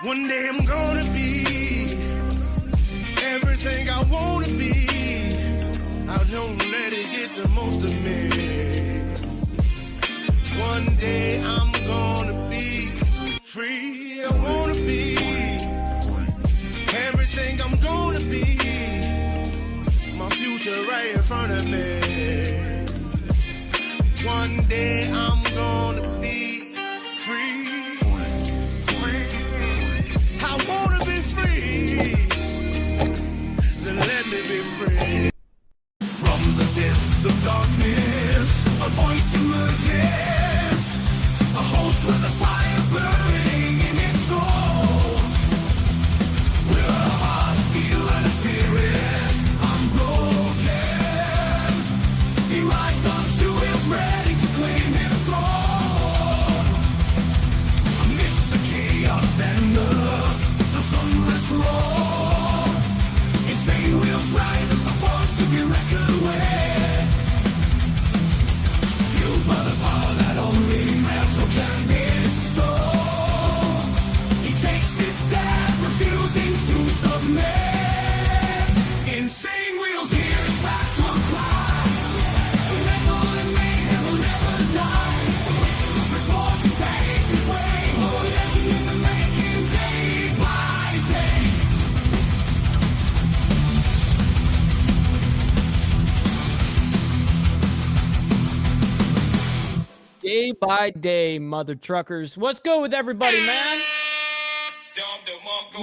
One day I'm gonna be everything I wanna be. I don't let it get the most of me. One day I'm gonna be free. I wanna be everything I'm gonna be. My future right in front of me. One day I'm gonna be free. I wanna be free. Then let me be free. From the depths of darkness, a voice emerges. A host with a fire burning in his soul. With a heart, steel, and a spirit unbroken. He rides on two wheels, ready to claim his throne. Amidst the chaos and the thunderous roar, insane wheels rise as a force to be reckoned with. Fueled by the power that only metal can bestow. He takes his step, refusing to submit. Insane wheels hear his battle cry. Metal and mayhem will never die. Whistles report he pays his way. Oh, legend in the making, day by day. Day by day, mother truckers. What's good with everybody, man?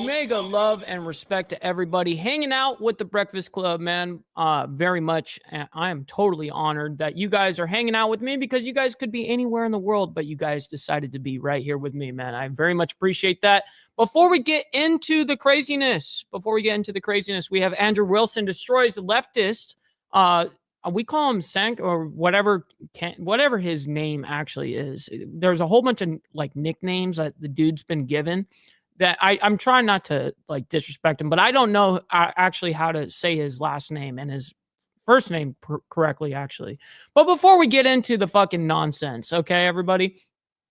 Mega love and respect to everybody hanging out with the Breakfast Club, man. Very much. I am totally honored that you guys are hanging out with me, because you guys could be anywhere in the world, but you guys decided to be right here with me, man. I very much appreciate that. Before we get into the craziness, we have Andrew Wilson destroys the leftist. We call him Cenk, or whatever his name actually is. There's a whole bunch of like nicknames that the dude's been given that I'm trying not to like disrespect him, but I don't know actually how to say his last name and his first name correctly, actually. But before we get into the fucking nonsense, okay, everybody,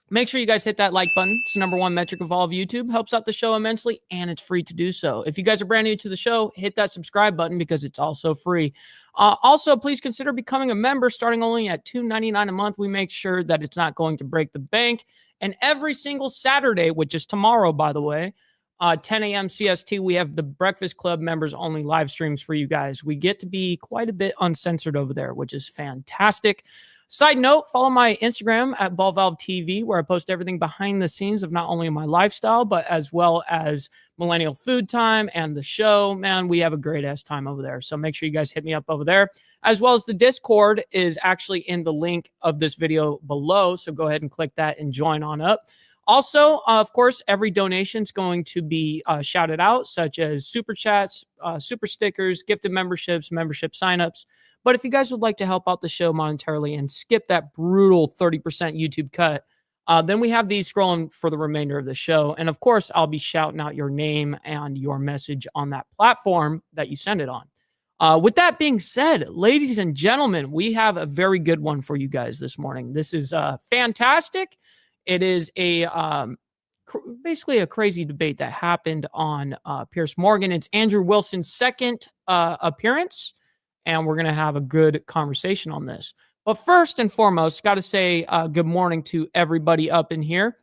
make sure you guys hit that like button. It's the #1 metric of all of YouTube. Helps out the show immensely, and it's free to do so. If you guys are brand new to the show, hit that subscribe button because it's also free. Also, please consider becoming a member starting only at $2.99 a month. We make sure that it's not going to break the bank. And every single Saturday, which is tomorrow, by the way, 10 a.m. CST, we have the Breakfast Club members only live streams for you guys. We get to be quite a bit uncensored over there, which is fantastic. Side note, follow my Instagram at BallValveTV, where I post everything behind the scenes of not only my lifestyle, but as well as Millennial Food Time and the show. Man, we have a great ass time over there. So make sure you guys hit me up over there, as well as the Discord is actually in the link of this video below. So go ahead and click that and join on up. Also, of course, every donation is going to be shouted out, such as super chats, super stickers, gifted memberships, membership signups. But if you guys would like to help out the show monetarily and skip that brutal 30% YouTube cut, then we have these scrolling for the remainder of the show. And of course, I'll be shouting out your name and your message on that platform that you send it on. With that being said, ladies and gentlemen, we have a very good one for you guys this morning. This is fantastic. It is basically a crazy debate that happened on Piers Morgan. It's Andrew Wilson's second appearance, and we're going to have a good conversation on this. But first and foremost, got to say good morning to everybody up in here.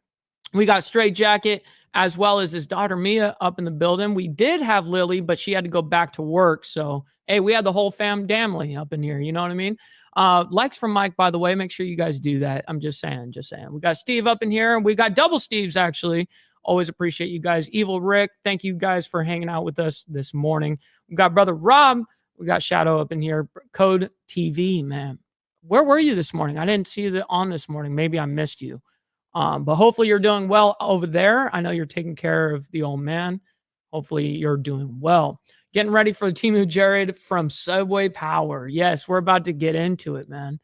We got Straight Jacket as well as his daughter Mia up in the building. We did have Lily, but she had to go back to work. So, hey, we had the whole family up in here. You know what I mean? Likes from Mike, by the way. Make sure you guys do that. I'm just saying. We got Steve up in here, and we got double Steves, actually. Always appreciate you guys. Evil Rick, thank you guys for hanging out with us this morning. We got Brother Rob. We got Shadow up in here. Code TV, man. Where were you this morning? I didn't see you on this morning. Maybe I missed you. But hopefully you're doing well over there. I know you're taking care of the old man. Hopefully you're doing well. Getting ready for Timu Jared from Subway Power. Yes, we're about to get into it, man.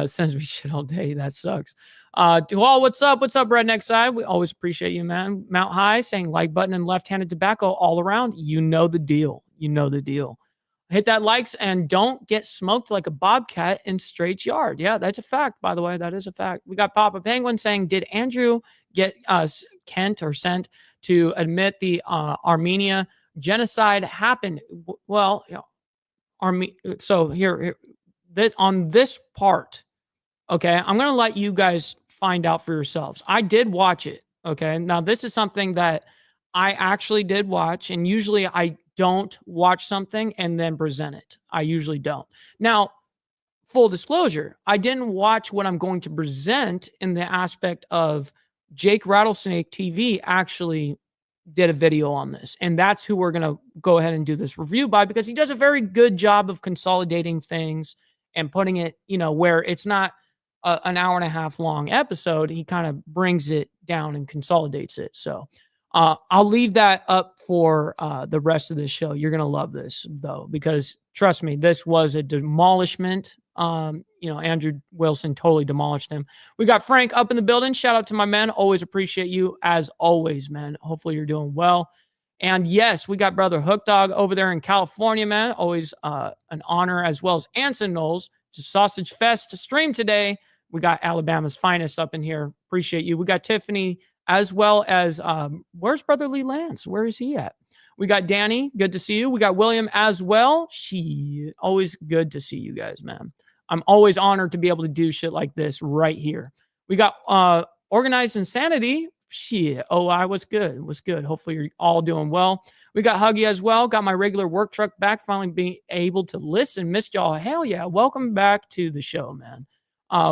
Sends me shit all day. That sucks. Duhal, what's up? What's up, Redneck Side? We always appreciate you, man. Mount High saying like button and left-handed tobacco all around. You know the deal. You know the deal. hit that likes and don't get smoked like a bobcat in Straight's yard. Yeah, that's a fact, by the way. That is a fact. We got Papa Penguin saying, did Andrew get Kent or sent to admit the Armenia genocide happened? Well, so here on this part, okay, I'm going to let you guys find out for yourselves. I did watch it, okay? Now, this is something that I actually did watch, and usually I don't watch something and then present it. I usually don't. Now, full disclosure, I didn't watch what I'm going to present in the aspect of Jake Rattlesnake TV actually did a video on this. And that's who we're going to go ahead and do this review by, because he does a very good job of consolidating things and putting it, where it's not an hour and a half long episode. He kind of brings it down and consolidates it. So I'll leave that up for the rest of this show. You're going to love this, though, because trust me, this was a demolishment. Andrew Wilson totally demolished him. We got Frank up in the building. Shout out to my man. Always appreciate you, as always, man. Hopefully you're doing well. And yes, we got brother Hook Dog over there in California, man. Always an honor, as well as Anson Knowles. It's a Sausage Fest stream today. We got Alabama's finest up in here. Appreciate you. We got Tiffany, as well as where's brother Lee Lance? Where is he at? We got Danny. Good to see you. We got William as well. Always good to see you guys, man. I'm always honored to be able to do shit like this right here. We got Organized Insanity. I was good. Was good. Hopefully you're all doing well. We got Huggy as well. Got my regular work truck back. Finally being able to listen. Missed y'all. Hell yeah. Welcome back to the show, man.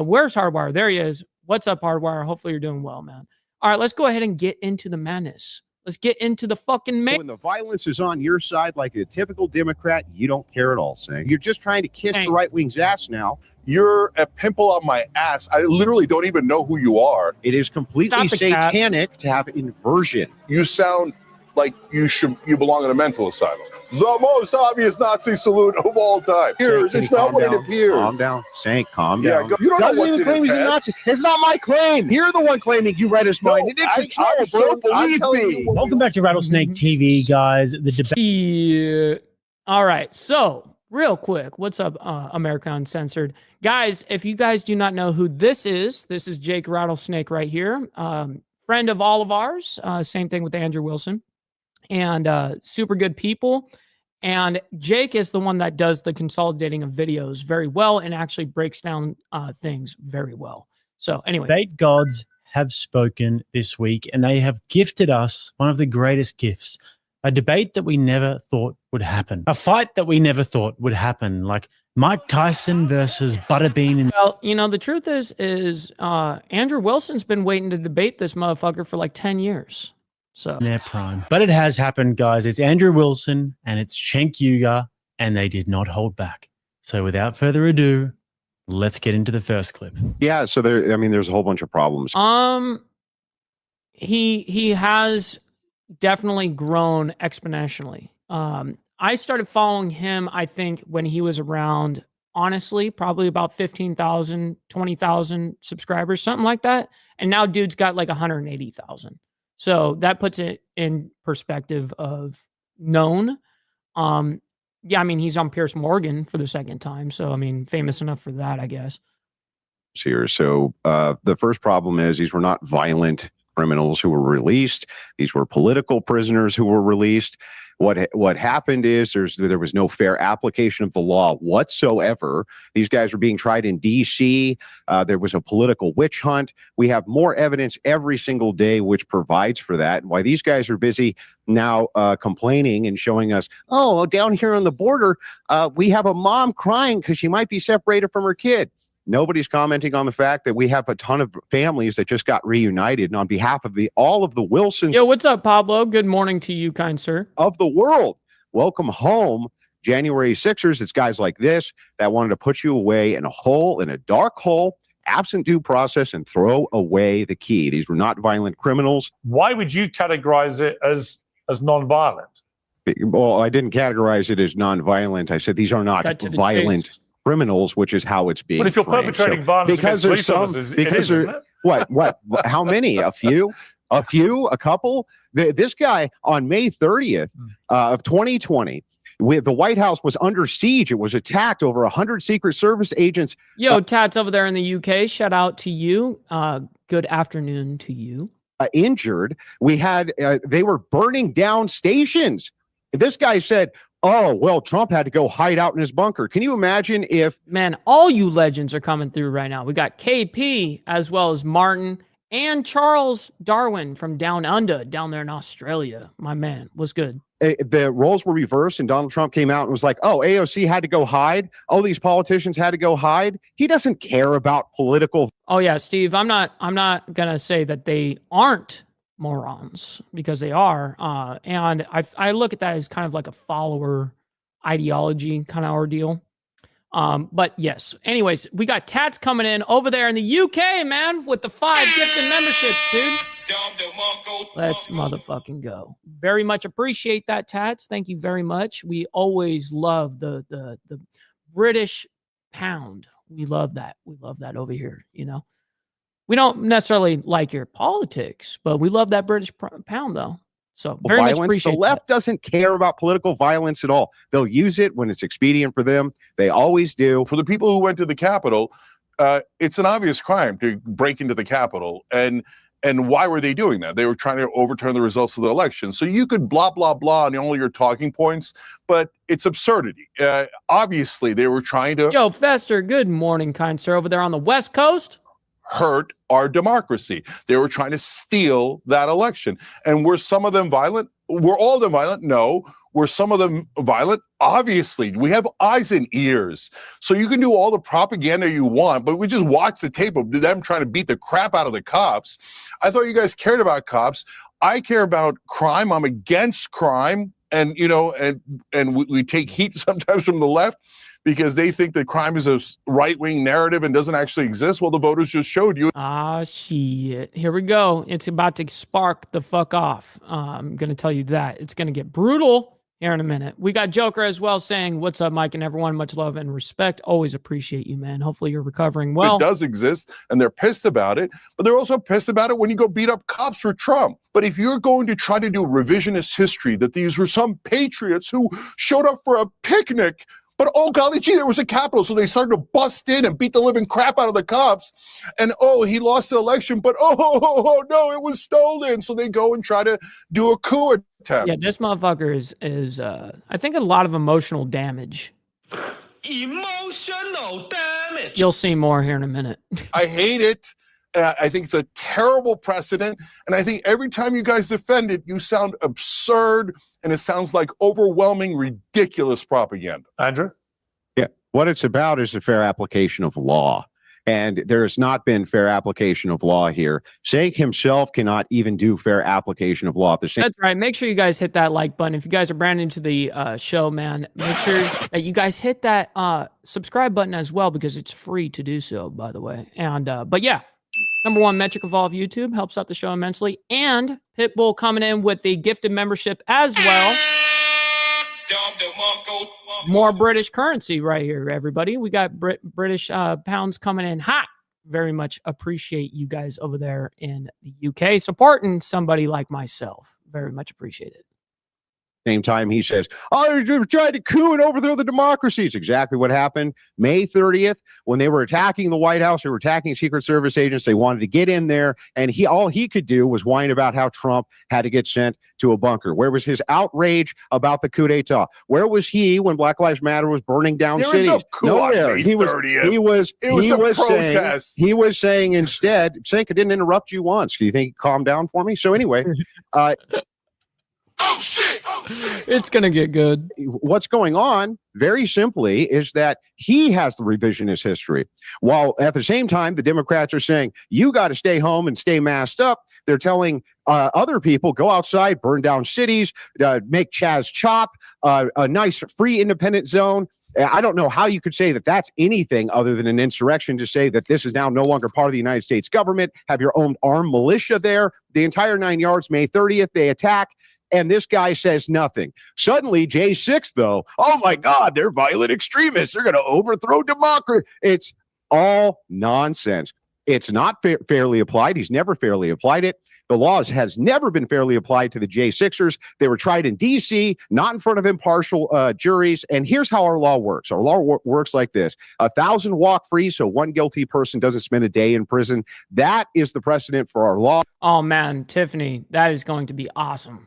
Where's Hardwire? There he is. What's up, Hardwire? Hopefully you're doing well, man. All right, let's go ahead and get into the madness. Let's get into the fucking When the violence is on your side, like a typical Democrat, you don't care at all, Cenk. You're just trying to kiss the right wing's ass now. You're a pimple on my ass. I literally don't even know who you are. It is completely satanic to have inversion. You sound like you belong in a mental asylum. The most obvious Nazi salute of all time. It's not what it appears. Calm down. Cenk, calm down. You don't know what's in his head. Nazi. It's not my claim. You're the one claiming you read his mind. It's trouble, bro. Believe me. Welcome back to Rattlesnake TV, guys. The debate. All right. So, real quick, what's up, America Uncensored? Guys, if you guys do not know who this is Jake Rattlesnake right here. Friend of all of ours. Same thing with Andrew Wilson. And super good people. And Jake is the one that does the consolidating of videos very well and actually breaks down things very well. So anyway. Debate gods have spoken this week, and they have gifted us one of the greatest gifts. A debate that we never thought would happen. A fight that we never thought would happen. Like Mike Tyson versus Butterbean. Well, the truth is Andrew Wilson's been waiting to debate this motherfucker for like 10 years. So in their prime. But it has happened, guys. It's Andrew Wilson and it's Cenk Uygur, and they did not hold back. So without further ado, let's get into the first clip. Yeah, so there's a whole bunch of problems. He has definitely grown exponentially. I started following him, I think, when he was around, honestly, probably about 15,000, 20,000 subscribers, something like that. And now dude's got like 180,000. So that puts it in perspective of known. He's on Piers Morgan for the second time. So, famous enough for that, I guess. Here. So the first problem is these were not violent criminals who were released. These were political prisoners who were released. What happened is there was no fair application of the law whatsoever. These guys were being tried in D.C. There was a political witch hunt. We have more evidence every single day which provides for that. And why these guys are busy now complaining and showing us, down here on the border, we have a mom crying because she might be separated from her kid. Nobody's commenting on the fact that we have a ton of families that just got reunited. And on behalf of all of the Wilsons. Yo, what's up, Pablo? Good morning to you, kind sir. Of the world. Welcome home. January 6ers. It's guys like this that wanted to put you away in a dark hole, absent due process, and throw away the key. These were not violent criminals. Why would you categorize it as non-violent? Well, I didn't categorize it as non-violent. I said these are not violent criminals, which is how it's being. But if you're perpetrating violence against police officers, isn't it? What? How many? A few? A couple? This guy on May 30th of 2020 The White House was under siege. It was attacked. Over 100 Secret Service agents. Yo, Tats over there in the UK, shout out to you. Good afternoon to you. Injured. We had, they were burning down stations. This guy said, oh, well, Trump had to go hide out in his bunker. Can you imagine if... Man, all you legends are coming through right now. We got KP as well as Martin and Charles Darwin from Down Under, down there in Australia. My man, was good. The roles were reversed and Donald Trump came out and was like, oh, AOC had to go hide. Oh, these politicians had to go hide. He doesn't care about political... Oh, yeah, Steve, I'm not going to say that they aren't morons, because they are. And I look at that as kind of like a follower ideology kind of ordeal. But yes, anyways, we got Tats coming in over there in the UK, man, with the 5 gifted memberships, dude. Let's motherfucking go. Very much appreciate that, Tats. Thank you very much. We always love the British pound. We love that. We love that over here, you know. We don't necessarily like your politics, but we love that British pound, though. So very much appreciate the left doesn't care about political violence at all. They'll use it when it's expedient for them. They always do. For the people who went to the Capitol, it's an obvious crime to break into the Capitol. And why were they doing that? They were trying to overturn the results of the election. So you could blah, blah, blah on all your talking points, but it's absurdity. Obviously, they were trying to... Yo, Fester, good morning, kind sir, over there on the West Coast. Hurt our democracy. They were trying to steal that election. And were some of them violent? Were all of them violent? No. Were some of them violent? Obviously. We have eyes and ears. So you can do all the propaganda you want, but we just watch the tape of them trying to beat the crap out of the cops. I thought you guys cared about cops. I care about crime. I'm against crime. And, you know, and we take heat sometimes from the left, because they think that crime is a right-wing narrative and doesn't actually exist. Well, the voters just showed you. Ah, shit. Here we go. It's about to spark the fuck off. I'm going to tell you that. It's going to get brutal here in a minute. We got Joker as well saying, what's up, Mike and everyone? Much love and respect. Always appreciate you, man. Hopefully you're recovering well. It does exist, and they're pissed about it, but they're also pissed about it when you go beat up cops for Trump. But if you're going to try to do revisionist history, that these were some patriots who showed up for a picnic, but oh golly gee, there was a Capitol, so they started to bust in and beat the living crap out of the cops. And oh, he lost the election, but oh no, it was stolen. So they go and try to do a coup attempt. Yeah, this motherfucker is I think a lot of emotional damage. Emotional damage. You'll see more here in a minute. I hate it. I think it's a terrible precedent. And I think every time you guys defend it, you sound absurd, and it sounds like overwhelming, ridiculous propaganda. Andrew? Yeah. What it's about is a fair application of law. And there has not been fair application of law here. Cenk himself cannot even do fair application of law at the same. That's right. Make sure you guys hit that like button. If you guys are brand new to the show, man, make sure that you guys hit that subscribe button as well, because it's free to do so, by the way. And but yeah. #1 metric evolve YouTube helps out the show immensely, and Pitbull coming in with the gifted membership as well. More British currency right here, everybody. We got British pounds coming in hot. Very much appreciate you guys over there in the UK supporting somebody like myself. Very much appreciate it. Same time, he says, oh, they're trying to coup and overthrow the democracy. It's exactly what happened May 30th when they were attacking the White House. They were attacking Secret Service agents. They wanted to get in there, and all he could do was whine about how Trump had to get sent to a bunker. Where was his outrage about the coup d'etat? Where was he when Black Lives Matter was burning down cities? No coup Nowhere. On May 30th. It was a protest. He was saying instead, Cenk, I didn't interrupt you once. Do you think calm down for me? So anyway, Oh shit! Oh shit! It's going to get good. What's going on, very simply, is that he has the revisionist history. While at the same time, the Democrats are saying, you got to stay home and stay masked up. They're telling other people, go outside, burn down cities, make Chaz chop, a nice free independent zone. I don't know how you could say that that's anything other than an insurrection, to say that this is now no longer part of the United States government, have your own armed militia there. The entire 9 yards, May 30th, they attack. And this guy says nothing. Suddenly, J6, though, oh my God, they're violent extremists. They're going to overthrow democracy. It's all nonsense. It's not fairly applied. He's never fairly applied it. The laws has never been fairly applied to the J6ers. They were tried in D.C., not in front of impartial juries. And here's how our law works. Our law works like this. 1,000 walk free, so one guilty person doesn't spend a day in prison. That is the precedent for our law. Oh, man, Tiffany, that is going to be awesome.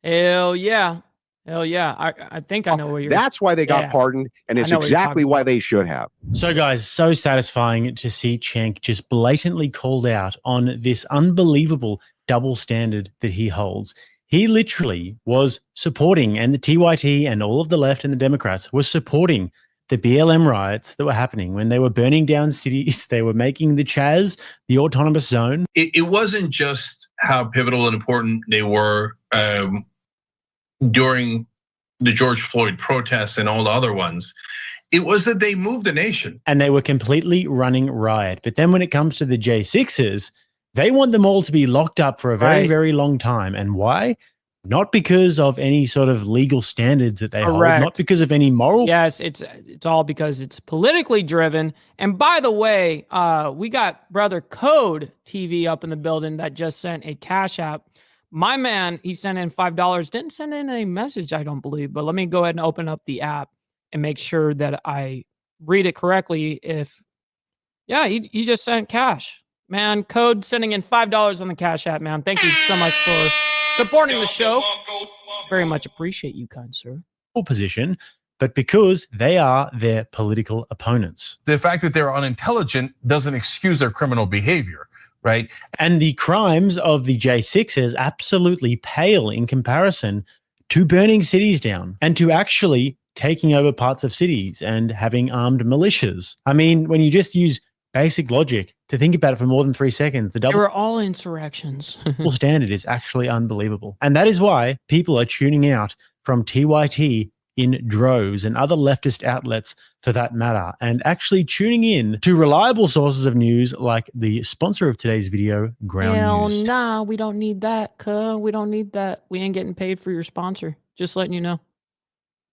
Hell yeah. Hell yeah. I think I know where you're... That's why they got pardoned, and it's exactly why they should have. So, guys, so satisfying to see Cenk just blatantly called out on this unbelievable double standard that he holds. He literally was supporting, and the TYT and all of the left and the Democrats were supporting the BLM riots that were happening when they were burning down cities. They were making the Chaz the autonomous zone. It wasn't just how pivotal and important they were during the George Floyd protests and all the other ones. It was that they moved the nation. And they were completely running riot. But then when it comes to the J6s, they want them all to be locked up for a very, very long time. And why? Not because of any sort of legal standards that they hold, not because of any moral. Yes, it's all because it's politically driven. And by the way, we got Brother Code TV up in the building that just sent a Cash App. My man, he sent in $5. Didn't send in a message, I don't believe. But let me go ahead and open up the app and make sure that I read it correctly. He just sent cash. Man, Code sending in $5 on the Cash App, man. Thank you so much for supporting the show. Very much appreciate you, kind sir. Position, but because they are their political opponents. The fact that they're unintelligent doesn't excuse their criminal behavior. Right. And the crimes of the J6s absolutely pale in comparison to burning cities down and to actually taking over parts of cities and having armed militias. I mean, when you just use basic logic to think about it for more than 3 seconds, the double... They were all insurrections. ...standard is actually unbelievable. And that is why people are tuning out from TYT in droves and other leftist outlets for that matter, and actually tuning in to reliable sources of news like the sponsor of today's video, Ground News. Nah, we don't need that, cuh. We don't need that. We ain't getting paid for your sponsor. Just letting you know.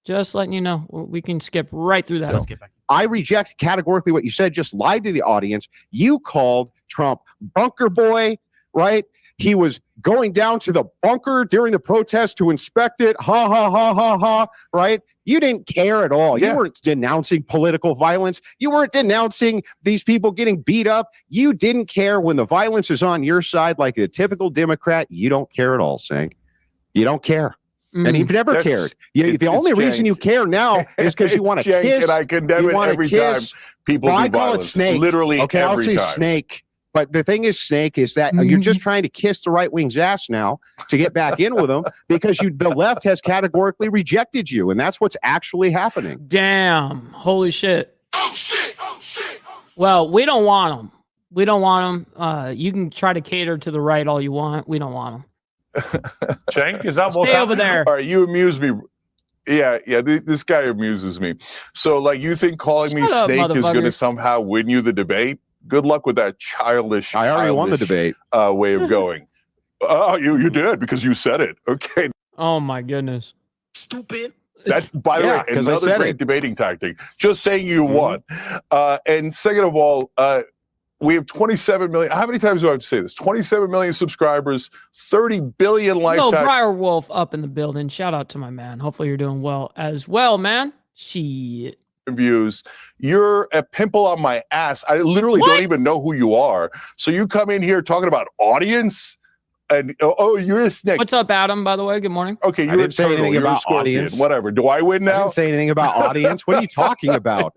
Just letting you know. We can skip right through that. Let's get back. I reject categorically what you said. Just lied to the audience. You called Trump bunker boy, right? He was going down to the bunker during the protest to inspect it. Ha, ha, ha, ha, ha, right? You didn't care at all. You weren't denouncing political violence. You weren't denouncing these people getting beat up. You didn't care when the violence is on your side like a typical Democrat. You don't care at all, Cenk. You don't care. And you've never cared. The only reason you care now is because you want to kiss. And I condemn it every time people do violence. Snake. Literally okay, every I'll say time. Snake. But the thing is, Snake, is that you're just trying to kiss the right wing's ass now to get back in with them because the left has categorically rejected you, and that's what's actually happening. Damn! Holy shit! Oh shit! Oh shit! Well, we don't want them. We don't want them. You can try to cater to the right all you want. We don't want them. Cenk, is that what's Stay over there. All right, you amuse me. Yeah, this guy amuses me. So, like, you think calling me Shut up, Snake is going to motherfucker. somehow win you the debate? Good luck with that childish. I already won the debate. Way of going. Oh, you did because you said it. Okay. Oh my goodness. Stupid. That's, by the way, 'cause I another said great it. debating tactic. Just saying you won. And second of all, we have 27 million. How many times do I have to say this? 27 million subscribers, 30 billion No, lifetime. Briar Wolf up in the building. Shout out to my man. Hopefully you're doing well as well, man. Shit. Views. You're a pimple on my ass. I literally don't even know who you are. So you come in here talking about audience and you're a snake. What's up, Adam, by the way? Good morning. Okay, I you're a didn't say turtle. anything You're a about scorpion. audience. Whatever. Do I win I now? didn't say anything about audience. What are you talking about?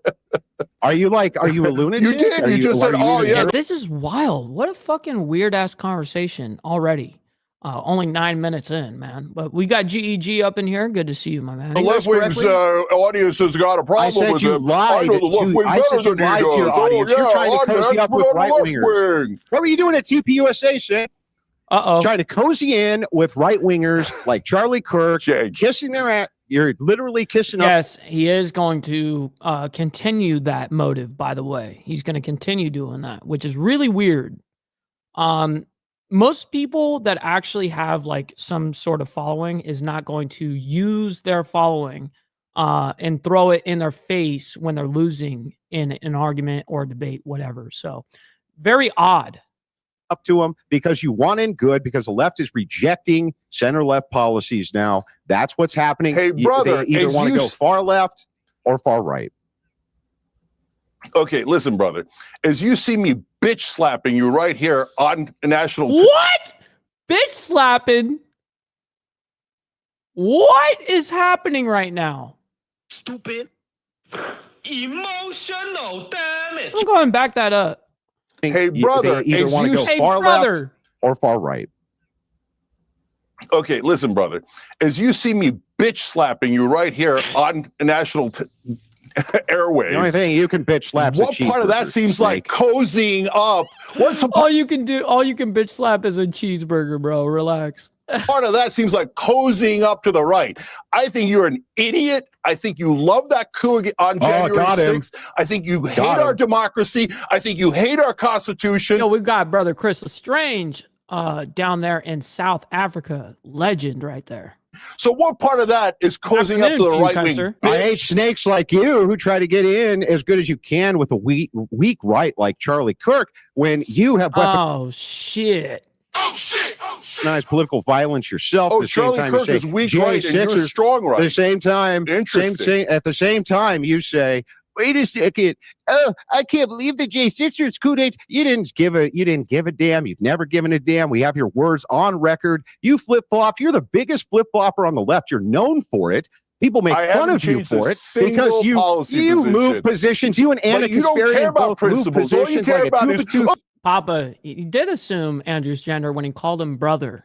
Are you a lunatic? You did. Are You just said, "Oh, lunatic? yeah." This is wild. What a fucking weird ass conversation already. Only 9 minutes in, man. But we got GEG up in here. Good to see you, my man. The left wing's audience has got a I problem said with you it. lied. I know the left wing I better said you than lied to your does. audience. You're trying to I'm the cozy up expert with on the right left wingers. wing. What were you doing at TPUSA, Cenk? Uh-oh. Trying to cozy in with right wingers like Charlie Kirk, Cenk. kissing their ass. You're literally kissing up. Yes, he is going to continue that motive, by the way. He's going to continue doing that, which is really weird. Most people that actually have like some sort of following is not going to use their following and throw it in their face when they're losing in an argument or a debate, whatever. So Very odd. Up to them because you want in good, because the left is rejecting center-left policies now. That's what's happening. Hey, brother, they either want to go far left or far right. Okay, listen, brother. As you see me bitch slapping you right here on national. What? Bitch slapping? What is happening right now? Stupid. Emotional damage. I'm going to back that up. Hey, brother, they either as want to you go Hey, far brother. left or far right. Okay, listen, brother. As you see me bitch slapping you right here on national airwaves. The only thing you can bitch slap. What part of that seems like cozying up? What's the All you can bitch slap is a cheeseburger, bro. Relax. part of that seems like cozying up to the right? I think you're an idiot. I think you love that coup on January got him. 6th. I think you hate Got our him. democracy. I think you hate our Constitution. Yo, we've got brother Chris Lestrange down there in South Africa. Legend right there. So what part of that is cozying up to the Afternoon, right kind wing? sir. I hate snakes like you who try to get in as good as you can with a weak right like Charlie Kirk when you have Oh shit. Oh shit. Oh shit. weaponized political violence yourself. Oh, At the same Charlie time, you Kirk say, is weak Jay right and you're Sixers- strong At the right. same time, Interesting. at the same time, you say, "Wait a second! Oh, I can't believe the J6ers coup d'etat. You didn't give a damn. You've never given a damn. We have your words on record. You flip flop. You're the biggest flip flopper on the left. You're known for it. People make I fun haven't of you changed a for it single because policy you position. move positions. You and Anna But you don't Kasparian care about both move principles. All you positions care like a about two is by two. Papa, he did assume Andrew's gender when he called him brother.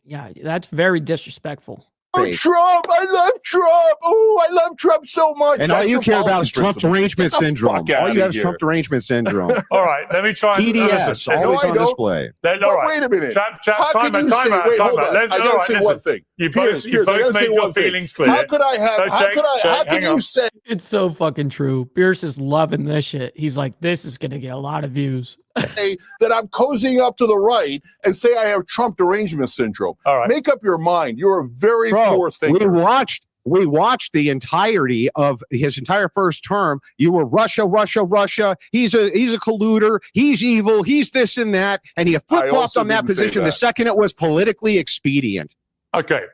Yeah, that's very disrespectful. Oh, Trump! I love Trump! Oh, I love Trump so much. And all That's you your care about policy is Trump principle. derangement Get the syndrome. fuck All outta you have is here. Trump derangement syndrome. All right, let me try and TDS, listen, always I on don't. display. all But right. wait a minute. Chap, How time can you out, say? time out, Wait, time hold out. on. Let- I all gotta right, say listen. one thing. You Piers, both I gotta say made your one thing. feelings clear. How could I have? No, How Cenk, could I? How Cenk, can hang you on. say? It's so fucking true. Pierce is loving this shit. He's like, this is gonna get a lot of views. That I'm cozying up to the right and say I have Trump derangement syndrome. All right. Make up your mind. You're a very Bro, poor thinker. we watched the entirety of his entire first term. You were Russia. He's a colluder. He's evil. He's this and that. And he flip flopped also on that didn't say position that. the second it was politically expedient. Okay.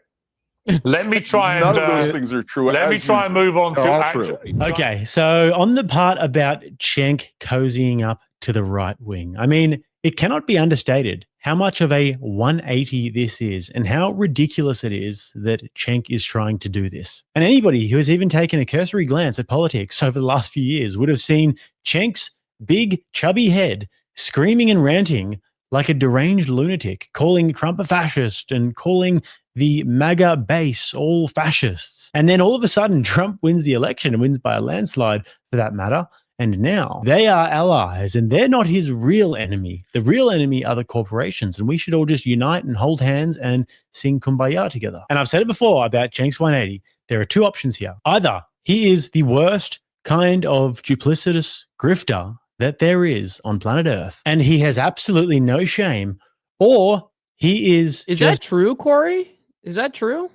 Let me try and None of those things are true. let me as try and usual. move on They're to all actual. Okay, so on the part about Cenk cozying up to the right wing, I mean, it cannot be understated how much of a 180 this is and how ridiculous it is that Cenk is trying to do this. And anybody who has even taken a cursory glance at politics over the last few years would have seen Cenk's big, chubby head screaming and ranting like a deranged lunatic, calling Trump a fascist and calling the MAGA base all fascists. And then all of a sudden, Trump wins the election and wins by a landslide for that matter. And now they are allies and they're not his real enemy. The real enemy are the corporations. And we should all just unite and hold hands and sing Kumbaya together. And I've said it before about Cenk's 180. There are two options here. Either he is the worst kind of duplicitous grifter that there is on planet Earth, and he has absolutely no shame, or he is That true, Corey? Is that true?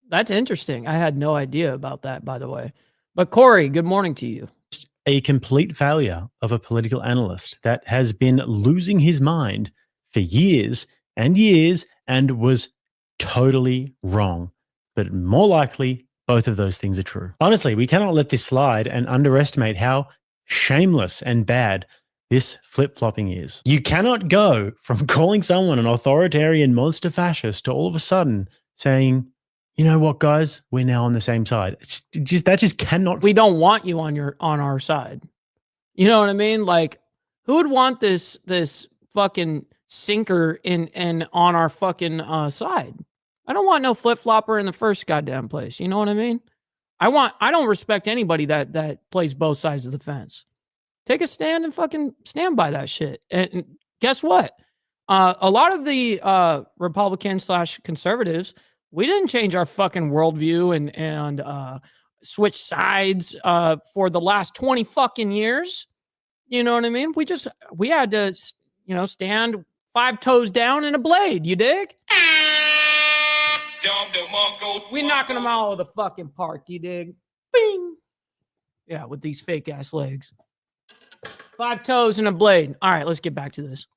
That's interesting. I had no idea about that, by the way. But Corey, good morning to you. a complete failure of a political analyst that has been losing his mind for years and years and was totally wrong. But more likely, both of those things are true. Honestly, we cannot let this slide and underestimate how shameless and bad this flip-flopping is. You cannot go from calling someone an authoritarian monster fascist to all of a sudden saying, you know what, guys, we're now on the same side. That just cannot. We don't want you on our side. You know what I mean? Like, who would want this fucking sinker in on our fucking side? I don't want no flip-flopper in the first goddamn place. You know what I mean? I don't respect anybody that plays both sides of the fence. Take a stand and fucking stand by that shit. And guess what? A lot of the Republicans / conservatives, we didn't change our fucking worldview and switch sides for the last 20 fucking years. You know what I mean? We had to, stand 5 toes down in a blade. You dig? We knocking them out of the fucking park. You dig? Bing. Yeah, with these fake ass legs. 5 toes and a blade. All right, let's get back to this.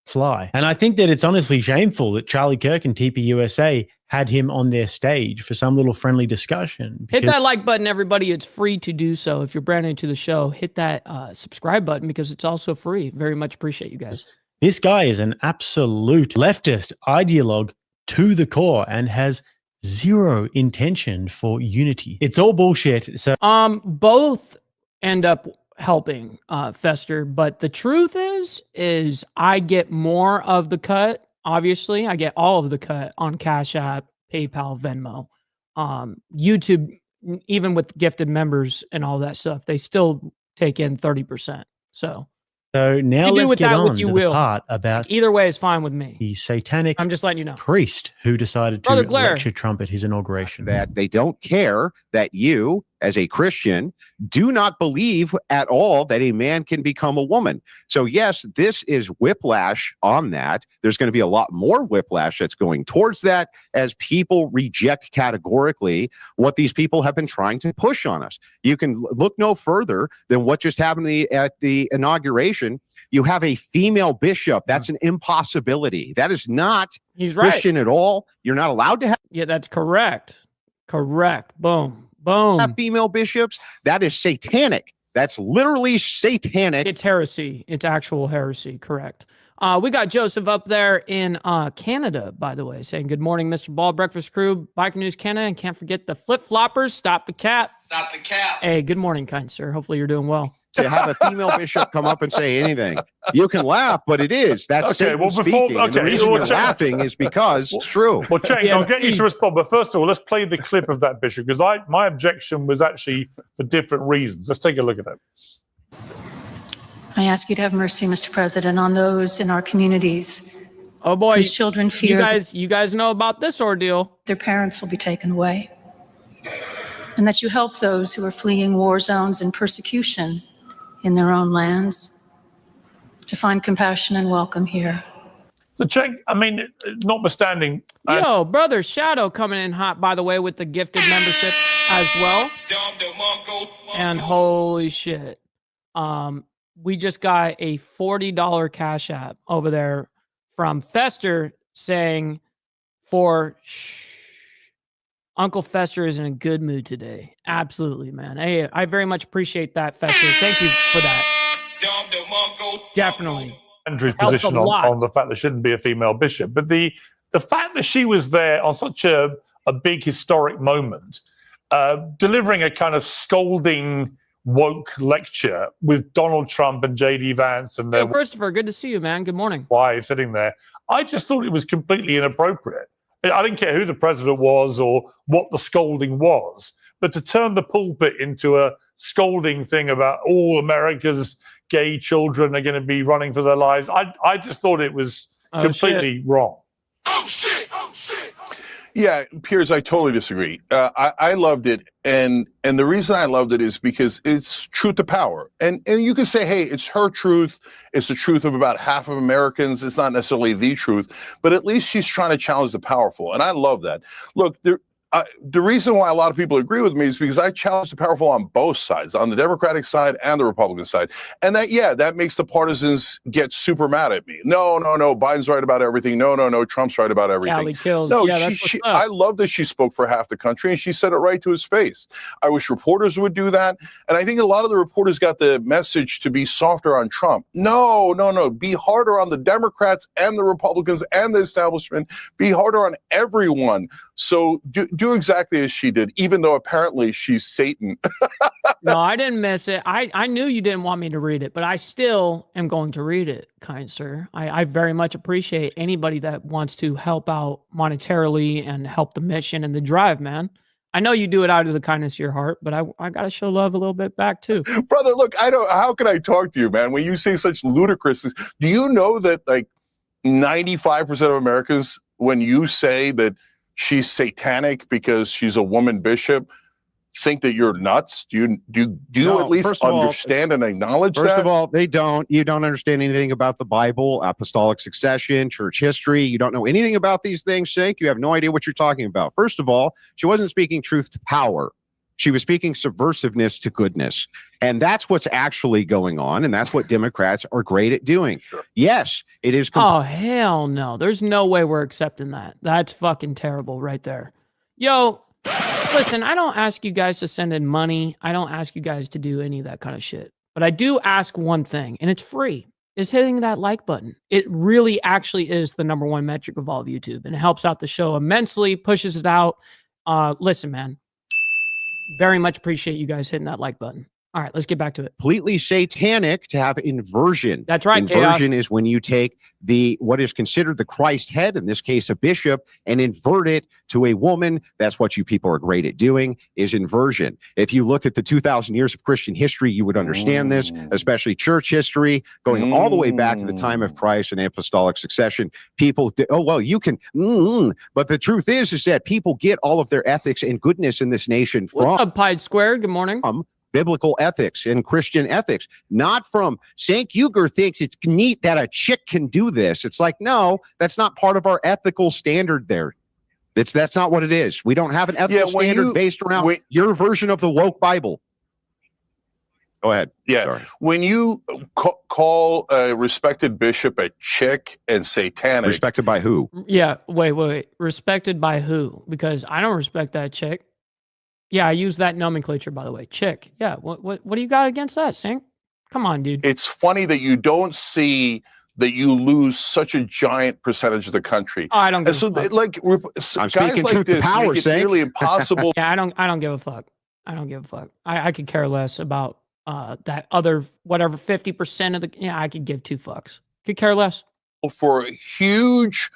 Fly. And I think that it's honestly shameful that Charlie Kirk and TPUSA had him on their stage for some little friendly discussion. Hit that like button, everybody. It's free to do so. If you're brand new to the show, hit that subscribe button because it's also free. Very much appreciate you guys. This guy is an absolute leftist ideologue to the core and has zero intention for unity. It's all bullshit. So both end up helping Fester, but the truth is I get more of the cut. Obviously, I get all of the cut on Cash App, PayPal, Venmo, YouTube. Even with gifted members and all that stuff, they still take in 30%. So now let's get on to the part about either way is fine with me. The satanic I'm just letting you know. Priest who decided to lecture Trump at his inauguration. That they don't care that you, as a Christian, do not believe at all that a man can become a woman. So yes, this is whiplash on that. There's going to be a lot more whiplash that's going towards that as people reject categorically what these people have been trying to push on us. You can look no further than what just happened at the inauguration. You have a female bishop. That's an impossibility. That is not Christian at all. You're not allowed to have. Yeah, that's correct. Correct. Boom. Boom. Have female bishops. That is satanic. That's literally satanic. It's heresy. It's actual heresy. Correct. We got Joseph up there in Canada, by the way, saying, good morning, Mr. Ball Breakfast Crew, Bike News Canada, and can't forget the flip-floppers. Stop the cap. Stop the cap. Hey, good morning, kind sir. Hopefully you're doing well. To have a female bishop come up and say anything. You can laugh, but it is. That's okay. Satan Well, speaking. And the reason you're laughing is because it's true. Well, Cenk, I'll get you to respond, but first of all, let's play the clip of that bishop because my objection was actually for different reasons. Let's take a look at it. I ask you to have mercy, Mr. President, on those in our communities. Oh boy, whose children fear you guys know about this ordeal. Their parents will be taken away, and that you help those who are fleeing war zones and persecution in their own lands to find compassion and welcome here. So, Cenk, I mean, notwithstanding... Yo, brother Shadow coming in hot, by the way, with the gifted membership as well. And holy shit. We just got a $40 Cash App over there from Fester saying Uncle Fester is in a good mood today. Absolutely, man. Hey, I very much appreciate that, Fester. Thank you for that. Definitely. Andrew's position on the fact there shouldn't be a female bishop. But the fact that she was there on such a big historic moment, delivering a kind of scolding woke lecture with Donald Trump and J.D. Vance and their Christopher, good to see you, man. Good morning. Wife sitting there. I just thought it was completely inappropriate. I didn't care who the president was or what the scolding was, but to turn the pulpit into a scolding thing about all America's gay children are going to be running for their lives, I just thought it was completely wrong. Oh, shit. Oh, shit. Yeah, Piers, I totally disagree. I loved it, and the reason I loved it is because it's truth to power. And you can say, hey, it's her truth. It's the truth of about half of Americans. It's not necessarily the truth, but at least she's trying to challenge the powerful, and I love that. Look, the reason why a lot of people agree with me is because I challenge the powerful on both sides, on the Democratic side and the Republican side. And that makes the partisans get super mad at me. No, Biden's right about everything. No, Trump's right about everything. Cali kills. No, yeah, I love that she spoke for half the country and she said it right to his face. I wish reporters would do that. And I think a lot of the reporters got the message to be softer on Trump. No. Be harder on the Democrats and the Republicans and the establishment. Be harder on everyone. So do exactly as she did, even though apparently she's Satan. No, I didn't miss it. I knew you didn't want me to read it, but I still am going to read it, kind sir. I very much appreciate anybody that wants to help out monetarily and help the mission and the drive, man. I know you do it out of the kindness of your heart, but I got to show love a little bit back too. Brother, look, how can I talk to you, man, when you say such ludicrous things? Do you know that like 95% of Americans, when you say that she's satanic because she's a woman bishop, think that you're nuts? Do you at least understand and acknowledge that? First of all, they don't. You don't understand anything about the Bible, apostolic succession, church history. You don't know anything about these things, Cenk. You have no idea what you're talking about. First of all, she wasn't speaking truth to power. She was speaking subversiveness to goodness. And that's what's actually going on. And that's what Democrats are great at doing. Sure. Yes, it is. Oh, hell no. There's no way we're accepting that. That's fucking terrible right there. Yo, listen, I don't ask you guys to send in money. I don't ask you guys to do any of that kind of shit. But I do ask one thing, and it's free, is hitting that like button. It really actually is the #1 metric of all of YouTube, and it helps out the show immensely, pushes it out. Listen, man, very much appreciate you guys hitting that like button. All right, let's get back to it. Completely satanic to have inversion. That's right, Inversion is when you take what is considered the Christ head, in this case a bishop, and invert it to a woman. That's what you people are great at doing, is inversion. If you look at the 2,000 years of Christian history, you would understand this, especially church history, going all the way back to the time of Christ and apostolic succession. People, you can, but the truth is that people get all of their ethics and goodness in this nation from What's up, Pied Square? Good morning. Biblical ethics and Christian ethics, not from Cenk. Uygur thinks it's neat that a chick can do this. It's like, no, that's not part of our ethical standard there. That's not what it is. We don't have an ethical standard based around your version of the woke Bible. Go ahead. Yeah. Sorry. When you call a respected bishop a chick and satanic. Respected by who? Yeah, wait. Respected by who? Because I don't respect that chick. Yeah, I use that nomenclature, by the way. Chick. Yeah. What do you got against that, Cenk? Come on, dude. It's funny that you don't see that you lose such a giant percentage of the country. Oh, I don't give and so, a fuck. like, guys like this power, make it nearly impossible. Yeah, I don't give a fuck. I don't give a fuck. I could care less about that other whatever 50% of the. Yeah, I could give 2 fucks. Could care less. For a huge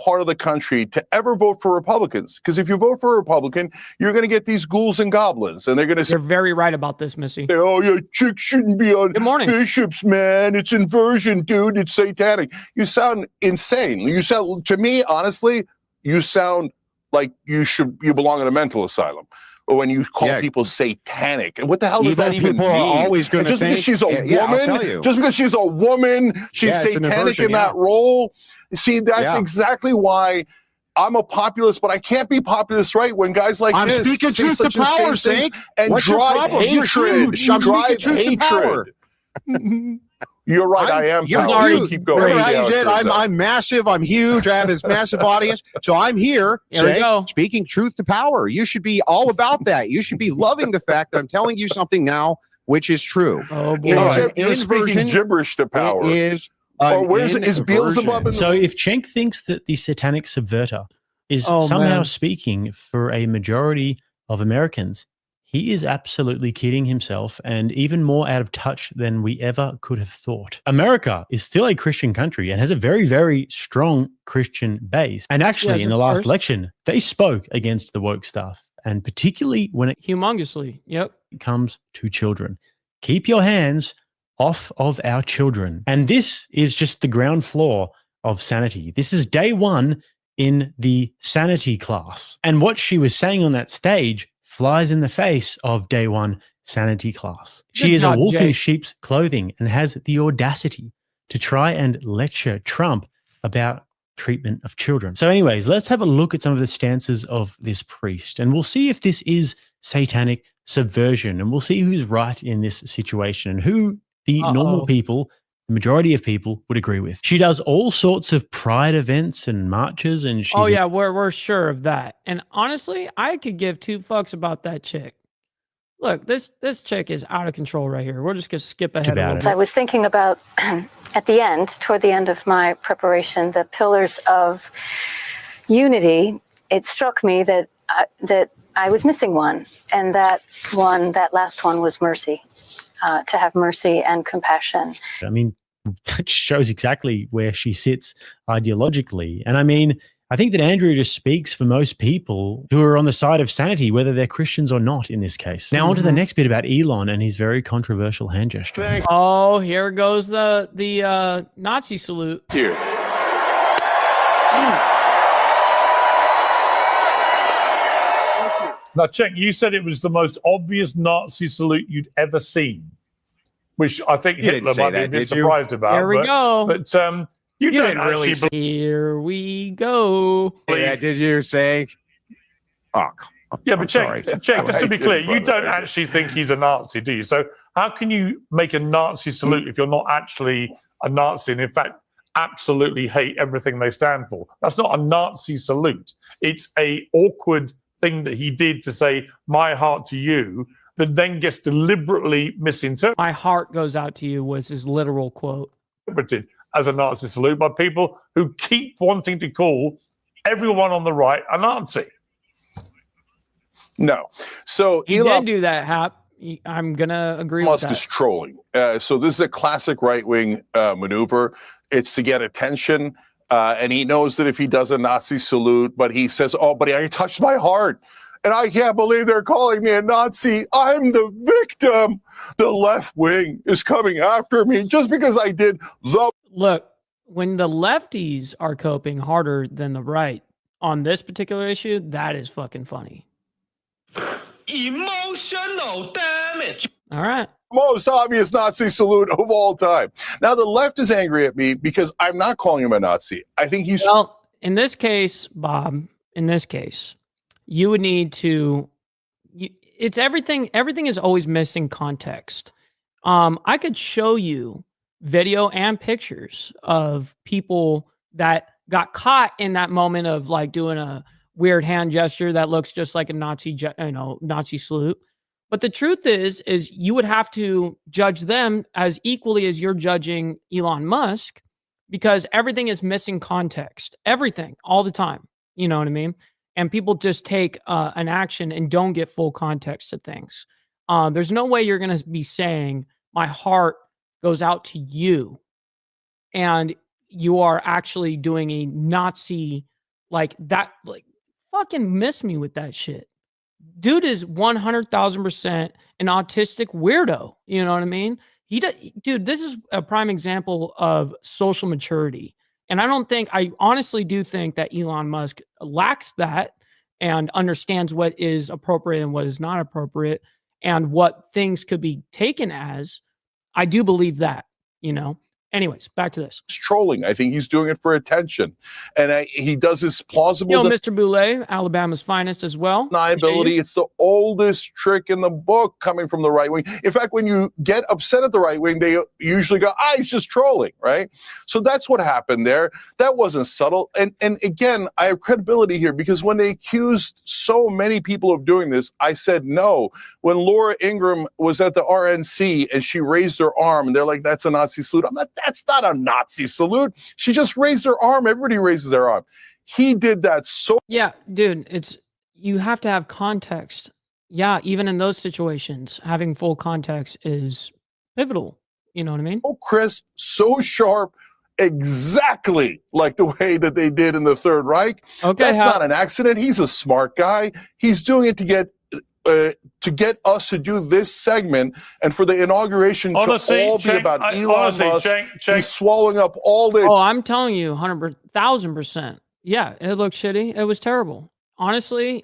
part of the country to ever vote for Republicans. Because if you vote for a Republican, you're going to get these ghouls and goblins, and they're going to say, You're very right about this, Missy. oh, yeah, chicks shouldn't be on Good morning. bishops, man. It's inversion, dude. It's satanic. You sound insane. You sound, to me, honestly, you sound like you belong in a mental asylum. Or when you call people satanic, and what the hell does that even mean? Are always going to just because she's a woman, just because she's a woman, she's satanic in that role. See, that's exactly why I'm a populist, but I can't be populist, right? When guys like I'm this speaking say truth to such power, insane things Cenk. and What's your drive problem? You're hatred. huge. I'm Drive speaking truth to power. hatred. You're right. I am. You're power. huge. Keep going. Remember how you said I'm massive, I'm huge, I have this massive audience. So I'm here speaking truth to power. You should be all about that. You should be loving the fact that I'm telling you something now, which is true. Oh boy. Except you're speaking gibberish to power. Or where's is Beelzebub? In so if Cenk thinks that the satanic subverter is somehow speaking for a majority of Americans, he is absolutely kidding himself and even more out of touch than we ever could have thought. America is still a Christian country and has a very, very strong Christian base. And actually, in the last election, they spoke against the woke stuff, and particularly when it humongously, comes to children. Keep your hands off of our children. And this is just the ground floor of sanity. This is day 1 in the sanity class. And what she was saying on that stage flies in the face of day 1 sanity class. She is a wolf in sheep's clothing and has the audacity to try and lecture Trump about treatment of children. So anyways, let's have a look at some of the stances of this priest, and we'll see if this is satanic subversion, and we'll see who's right in this situation and who the normal people, the majority of people, would agree with. She does all sorts of pride events and marches, and she's we're sure of that. And honestly, I could give 2 fucks about that chick. Look, this chick is out of control right here. We're just gonna skip ahead a little bit. I was thinking about at the end, toward the end of my preparation, the pillars of unity. It struck me that I was missing one, and that last one was mercy. To have mercy and compassion. I mean, that shows exactly where she sits ideologically. And I mean, I think that Andrea just speaks for most people who are on the side of sanity, whether they're Christians or not in this case. Now on to the next bit about Elon and his very controversial hand gesture. Oh, here goes the Nazi salute. Here. Now, Cenk, you said it was the most obvious Nazi salute you'd ever seen, which I think Hitler might be a bit surprised about. Here we go. But you don't really Here we go. Yeah, did you say? Oh, Yeah, I'm but sorry. Cenk, just to be I clear, did, you brother, don't I did. actually think he's a Nazi, do you? So how can you make a Nazi salute if you're not actually a Nazi and in fact absolutely hate everything they stand for? That's not a Nazi salute. It's a awkward thing that he did to say my heart to you that then gets deliberately misinterpreted My heart goes out to you was his literal quote. as a Nazi salute by people who keep wanting to call everyone on the right a Nazi. No. So He Elon did do that, Hap. I'm gonna agree with Musk that. is trolling. So this is a classic right-wing maneuver. It's to get attention. And he knows that if he does a Nazi salute, but he says, oh, but I touched my heart. And I can't believe they're calling me a Nazi. I'm the victim. The left wing is coming after me just because I did the. Look, when the lefties are coping harder than the right on this particular issue, that is fucking funny. Emotional damage. All right. Most obvious Nazi salute of all time. Now, the left is angry at me because I'm not calling him a Nazi. I think he's. Well, in this case, Bob, in this case, you would need to. It's everything. Everything is always missing context. I could show you video and pictures of people that got caught in that moment of like doing a weird hand gesture that looks just like a Nazi, Nazi salute. But the truth is you would have to judge them as equally as you're judging Elon Musk, because everything is missing context. Everything, all the time. You know what I mean? And people just take an action and don't get full context to things. There's no way you're going to be saying my heart goes out to you and you are actually doing a Nazi like that. Like, fucking miss me with that shit. Dude is 100,000% an autistic weirdo. You know what I mean? Dude, this is a prime example of social maturity. And I honestly do think that Elon Musk lacks that and understands what is appropriate and what is not appropriate and what things could be taken as. I do believe that, Anyways, back to this. Trolling. I think he's doing it for attention. And he does this plausible Mr. Boulay, Alabama's finest as well. deniability. It's the oldest trick in the book coming from the right wing. In fact, when you get upset at the right wing, they usually go, he's just trolling, right? So that's what happened there. That wasn't subtle. And again, I have credibility here because when they accused so many people of doing this, I said no. When Laura Ingraham was at the RNC and she raised her arm and they're like, that's a Nazi salute. I'm not, that's not a Nazi salute. She just raised her arm. Everybody raises their arm. He did that so. Yeah, dude, you have to have context. Yeah, even in those situations, having full context is pivotal. You know what I mean? So crisp, so sharp, exactly like the way that they did in the Third Reich. Okay, That's not an accident. He's a smart guy. He's doing it to get us to do this segment and for the inauguration Honestly, to all be Cenk, about Elon Musk. Cenk. He's swallowing up all the. Oh, I'm telling you, 100,000%. Yeah, it looked shitty. It was terrible. Honestly,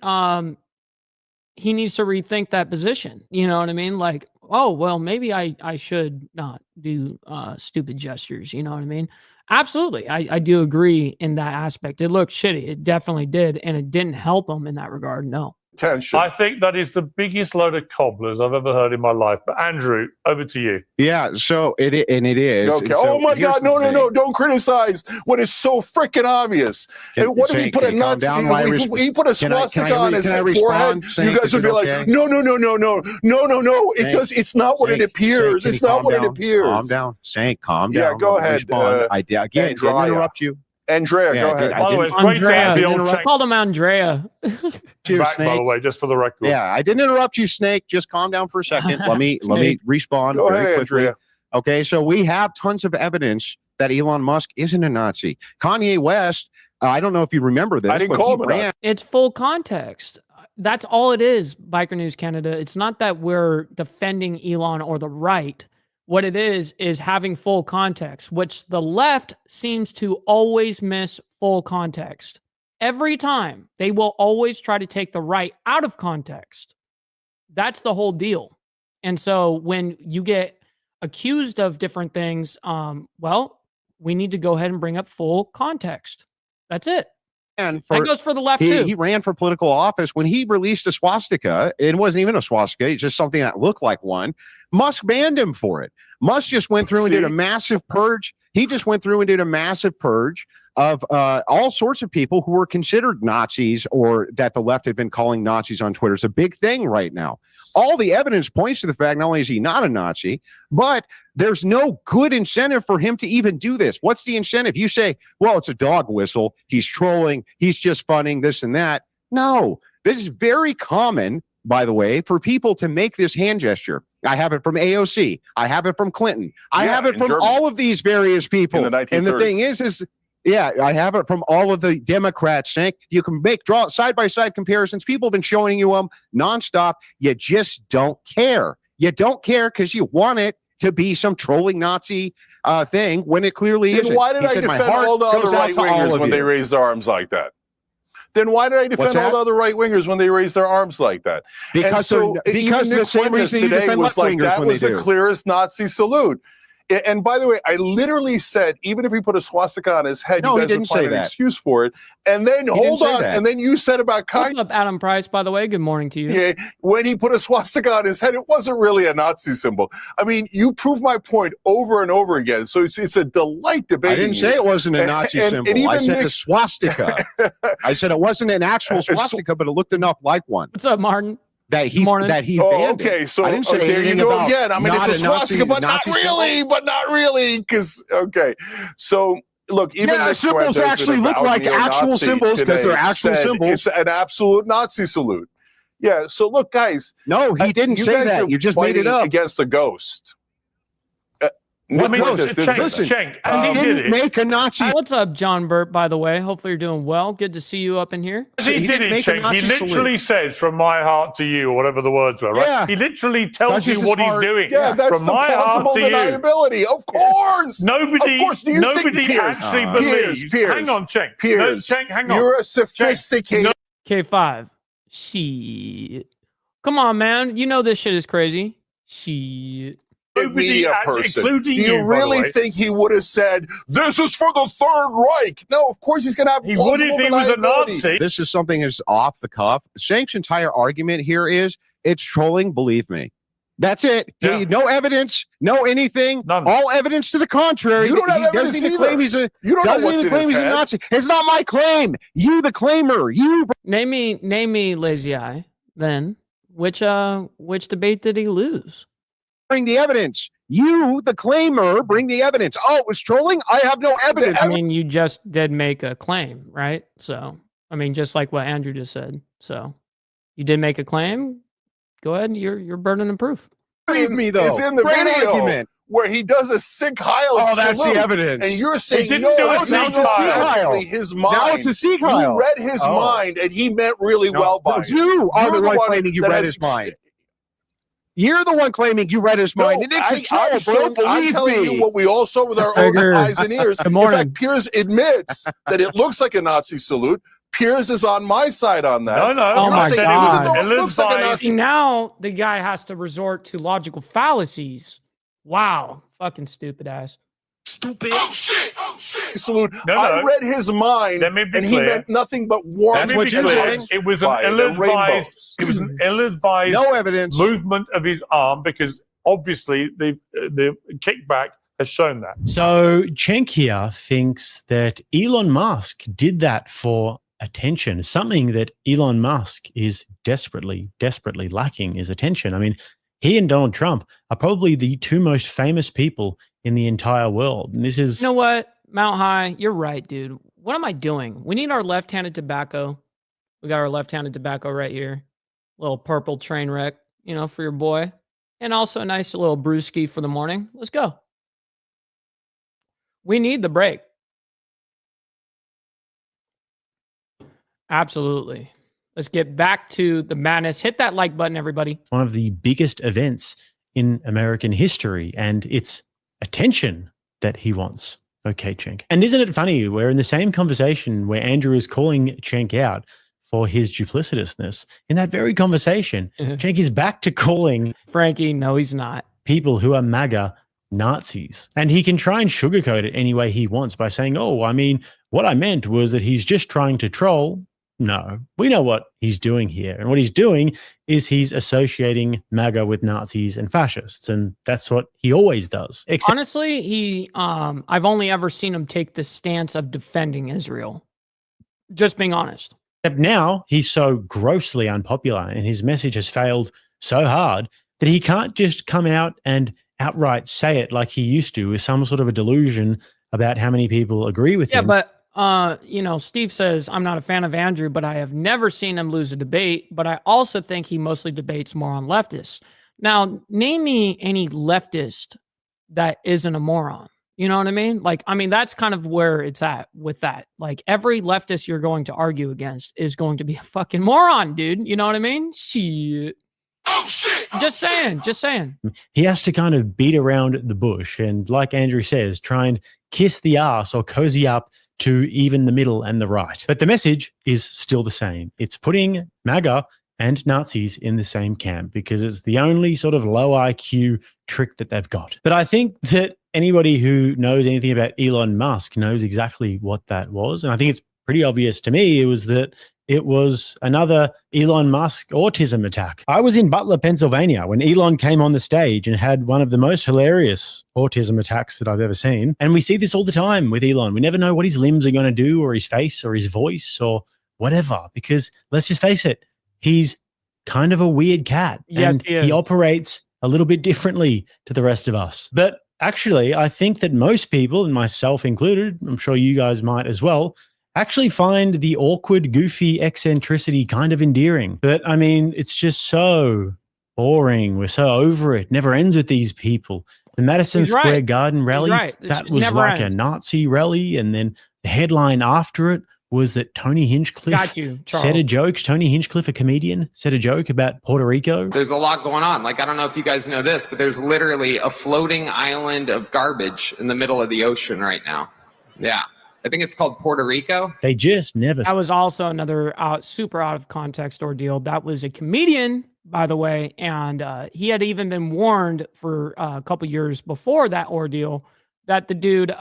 he needs to rethink that position. You know what I mean? Like, oh, well, maybe I should not do stupid gestures. You know what I mean? Absolutely. I do agree in that aspect. It looked shitty. It definitely did. And it didn't help him in that regard. No. Attention. I think that is the biggest load of cobblers I've ever heard in my life. But Andrew, over to you. Yeah, so it is. Okay. So Oh my here's God! the No! thing. Don't criticize when it's so freaking obvious. And what if he put a Nazi? He put a swastika on his forehead. You guys would be like, no! It does. It's not what it appears. It's not what it appears. Calm down, Cenk. Calm down. Yeah, go ahead. Respond. I didn't interrupt you. Andrea, Yeah, go I ahead. did- By the way, it's great to Andrea, have the old I Cenk called him Andrea. You, back, by the Snake. way, just for the record. Yeah, I didn't interrupt you, Snake. Just calm down for a second. Let me respond Go very ahead, quickly. Andrea. Okay, so we have tons of evidence that Elon Musk isn't a Nazi. Kanye West, I don't know if you remember this. I didn't but call he him a Nazi. ran- It's full context. That's all it is, Biker News Canada. It's not that we're defending Elon or the right. What it is having full context, which the left seems to always miss full context. Every time they will always try to take the right out of context. That's the whole deal. And so when you get accused of different things, well, we need to go ahead and bring up full context. That's it. And That goes for the left he, too. he ran for political office when he released a swastika. It wasn't even a swastika; it's just something that looked like one. Musk banned him for it. Musk just went through and did a massive purge. He just went through and did a massive purge of all sorts of people who were considered Nazis or that the left had been calling Nazis on Twitter. It's a big thing right now. All the evidence points to the fact not only is he not a Nazi, but there's no good incentive for him to even do this. What's the incentive? You say, well, it's a dog whistle. He's trolling. He's just funning this and that. No, this is very common, by the way, for people to make this hand gesture. I have it from AOC. I have it from Clinton. I have it from all of these various people. In the 1930s. And the thing is yeah, I have it from all of the Democrats. Cenk. You can draw side-by-side comparisons. People have been showing you them nonstop. You just don't care. You don't care because you want it to be some trolling Nazi thing when it clearly isn't. Then why did I defend all the other right-wingers when they raised their arms like that? Then why did I defend all the other right-wingers when they raised their arms like that? Because the same reason you defend was like, that was the do. clearest Nazi salute. And by the way, I literally said, even if he put a swastika on his head, you guys would find an excuse for it. And then, hold on, and then you said about Kanye. What's up, Adam Price, by the way? Good morning to you. Yeah, when he put a swastika on his head, it wasn't really a Nazi symbol. I mean, you proved my point over and over again. So it's a delight debating. I didn't say it wasn't a Nazi symbol. I said the swastika. I said it wasn't an actual swastika, but it looked enough like one. What's up, Martin? That he banned it. So I didn't say there you go again. I mean, it's a swastika, but not really, because so look, even the symbols actually look like actual symbols because they're actual symbols. It's an absolute Nazi salute. Yeah. So look, guys. No, he didn't say that. You just made it up against the ghost. Cenk, he didn't make a Nazi. What's up, John Burt, by the way? Hopefully you're doing well. Good to see you up in here. He didn't, Cenk. He literally says, from my heart to you, or whatever the words were, right? Yeah. He literally tells you what he's doing. Yeah, that's from my heart to deniability. Of course. Nobody actually believes. Piers, hang on, Cenk. Piers, Cenk, hang on. You're a sophisticated. K5. Shit. Come on, man. You know this shit is crazy. Shit. Media person. Including Do you really think he would have said, this is for the Third Reich? No, of course he's going to have. He would if he was a Nazi. This is something that's off the cuff. Cenk's entire argument here is it's trolling. Believe me. That's it. Yeah. No evidence, no anything. None. All evidence to the contrary. You don't have he evidence doesn't even either. claim he's a. You don't know doesn't what's even in claim his he's a head. Nazi. It's not my claim. You, the claimer. You. Name me lazy eye. Then which debate did he lose? Bring the evidence. You, the claimer, bring the evidence. Oh, it was trolling? I have no evidence. I mean, you just did make a claim, right? So, I mean, just like what Andrew just said. So, you did make a claim. Go ahead. You're burden of proof. Believe me, though. It's in the Great video argument. where he does a Sikh Heil Oh, that's salute. the evidence. And you're saying, didn't no, do a it's Sikh not Heil. his mind. Now it's a Sikh Heil. You read his mind, and he meant really well by it. You are You're the one claiming you that read has- his mind. You're the one claiming you read his mind. And it's a troll, bro. I'm Believe telling me. you what we all saw with our own Uygur. eyes and ears. Good In morning. fact, Piers admits that it looks like a Nazi salute. Piers is on my side on that. No. Oh my said God. It was It looks like a ill-advised. See, now the guy has to resort to logical fallacies. Wow. Fucking stupid ass. Stupid. Salute. No. I read his mind, Let me be and clear. he meant nothing but warm. That's what you're saying. It was an By the ill-advised. rainbows. It was an ill-advised No evidence. movement of his arm because obviously the kickback has shown that. So Cenk here thinks that Elon Musk did that for attention, something that Elon Musk is desperately lacking is attention. I mean, he and Donald Trump are probably the two most famous people in the entire world. And this is... You know what? Mount High, you're right, dude. What am I doing? We need our left-handed tobacco. We got our left-handed tobacco right here. Little purple train wreck, for your boy. And also a nice little brewski for the morning. Let's go. We need the break. Absolutely. Let's get back to the madness. Hit that like button, everybody. one of the biggest events in American history, and it's attention that he wants. Okay, Cenk. And isn't it funny? We're in the same conversation where Andrew is calling Cenk out for his duplicitousness. In that very conversation, Cenk is back to calling Frankie, no, he's not. people who are MAGA Nazis. And he can try and sugarcoat it any way he wants by saying, oh, I mean, what I meant was that he's just trying to troll. No, we know what he's doing here. And what he's doing is he's associating MAGA with Nazis and fascists. And that's what he always does. Honestly, I've only ever seen him take the stance of defending Israel. Just being honest. Except now he's so grossly unpopular and his message has failed so hard that he can't just come out and outright say it like he used to with some sort of a delusion about how many people agree with him. Yeah, but Steve says, I'm not a fan of Andrew, but I have never seen him lose a debate. But I also think he mostly debates more on leftists. Now, name me any leftist that isn't a moron. You know what I mean? Like, I mean, that's kind of where it's at with that. Like, every leftist you're going to argue against is going to be a fucking moron, dude. You know what I mean? Shit. Oh shit! Just saying. He has to kind of beat around the bush and, like Andrew says, try and kiss the ass or cozy up to even the middle and the right. But the message is still the same. It's putting MAGA and Nazis in the same camp because it's the only sort of low IQ trick that they've got. But I think that anybody who knows anything about Elon Musk knows exactly what that was. And I think it's pretty obvious to me it was another Elon Musk autism attack. I was in Butler, Pennsylvania when Elon came on the stage and had one of the most hilarious autism attacks that I've ever seen. And we see this all the time with Elon. We never know what his limbs are going to do or his face or his voice or whatever, because let's just face it, he's kind of a weird cat. Yes, and he is. He operates a little bit differently to the rest of us. But actually, I think that most people, and myself included, I'm sure you guys might as well, actually find the awkward, goofy eccentricity kind of endearing. But I mean, it's just so boring. We're so over it. Never ends with these people. The Madison Square Garden rally, that was like a Nazi rally. And then the headline after it was that Tony Hinchcliffe said a joke. Tony Hinchcliffe, a comedian, said a joke about Puerto Rico. There's a lot going on. Like, I don't know if you guys know this, but there's literally a floating island of garbage in the middle of the ocean right now. Yeah. I think it's called Puerto Rico. They just never. That was also another super out of context ordeal. That was a comedian, by the way, and he had even been warned for a couple years before that ordeal that the dude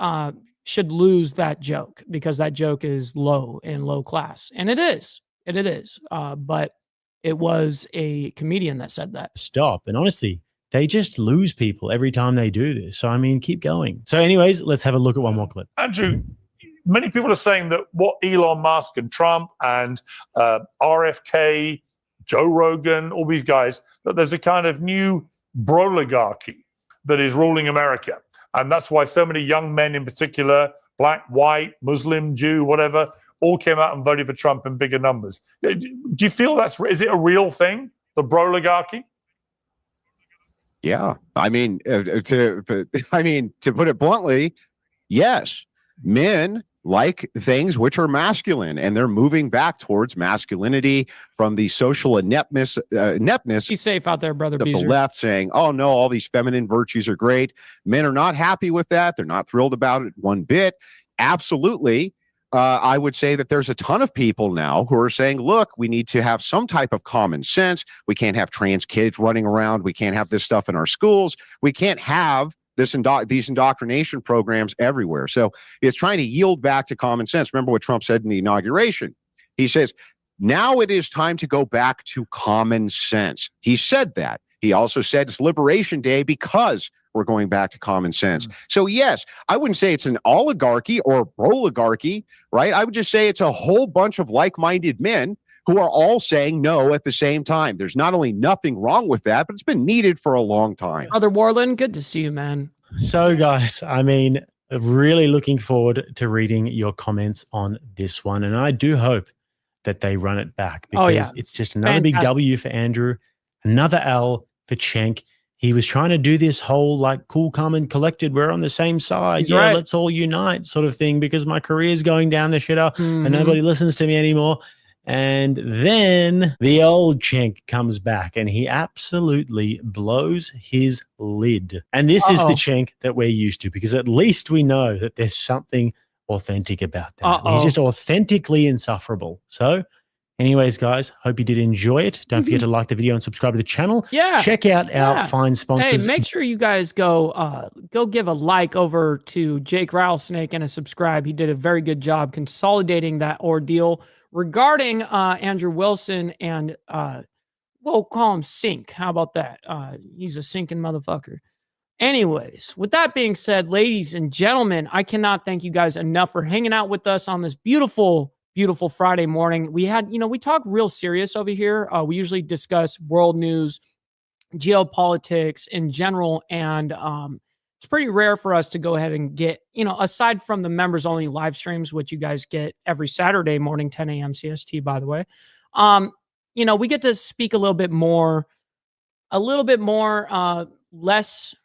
should lose that joke because that joke is low class, and it is. But it was a comedian that said that. Stop. And honestly, they just lose people every time they do this. So I mean, keep going. So, anyways, let's have a look at one more clip. Andrew, many people are saying that what Elon Musk and Trump and RFK, Joe Rogan, all these guys, that there's a kind of new broligarchy that is ruling America. And that's why so many young men in particular, black, white, Muslim, Jew, whatever, all came out and voted for Trump in bigger numbers. Do you feel is it a real thing, the broligarchy? Yeah. I mean, to put it bluntly, yes, men like things which are masculine, and they're moving back towards masculinity from the social ineptness. Be safe out there, brother. Of the left saying, oh no, all these feminine virtues are great. Men are not happy with that. They're not thrilled about it one bit. Absolutely. I would say that there's a ton of people now who are saying, look, we need to have some type of common sense. We can't have trans kids running around. We can't have this stuff in our schools. We can't have these indoctrination programs everywhere. So it's trying to yield back to common sense. Remember what Trump said in the inauguration. He says, now it is time to go back to common sense. He said that. He also said it's Liberation Day because we're going back to common sense. So yes, I wouldn't say it's an oligarchy or oligarchy, right? I would just say it's a whole bunch of like-minded men who are all saying no at the same time. There's not only nothing wrong with that, but it's been needed for a long time. Brother Warland, good to see you, man. So, guys, I mean, really looking forward to reading your comments on this one. And I do hope that they run it back because it's just another big W for Andrew, another L for Cenk. He was trying to do this whole like cool, calm, and collected. We're on the same side. Let's all unite sort of thing because my career is going down the shitter and nobody listens to me anymore. And then the old Cenk comes back and he absolutely blows his lid. And this is the Cenk that we're used to because at least we know that there's something authentic about that. He's just authentically insufferable. So Anyways, guys, hope you did enjoy it. Don't forget to like the video and subscribe to the channel. Yeah. Check out our fine sponsors. Hey, make sure you guys go give a like over to Jake Rattlesnake and a subscribe. He did a very good job consolidating that ordeal regarding Andrew Wilson and we'll call him Cenk. How about that? He's a sinking motherfucker. Anyways, with that being said, ladies and gentlemen, I cannot thank you guys enough for hanging out with us on this beautiful Friday morning. We had, we talk real serious over here. We usually discuss world news, geopolitics in general, and it's pretty rare for us to go ahead and get, aside from the members only live streams, which you guys get every Saturday morning, 10 a.m. CST, by the way. We get to speak a little bit more, less,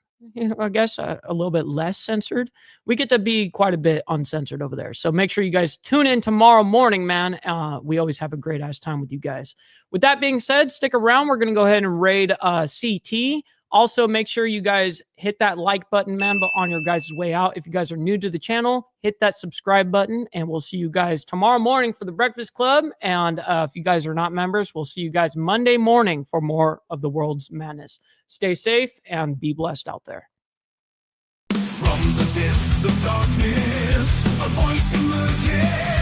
I guess a little bit less censored. We get to be quite a bit uncensored over there. So make sure you guys tune in tomorrow morning, man. We always have a great ass time with you guys. With that being said, stick around. We're going to go ahead and raid CT. Also, make sure you guys hit that like button, man, but on your guys' way out. If you guys are new to the channel, hit that subscribe button, and we'll see you guys tomorrow morning for the Breakfast Club. And if you guys are not members, we'll see you guys Monday morning for more of the world's madness. Stay safe and be blessed out there. From the depths of darkness, a voice emerges.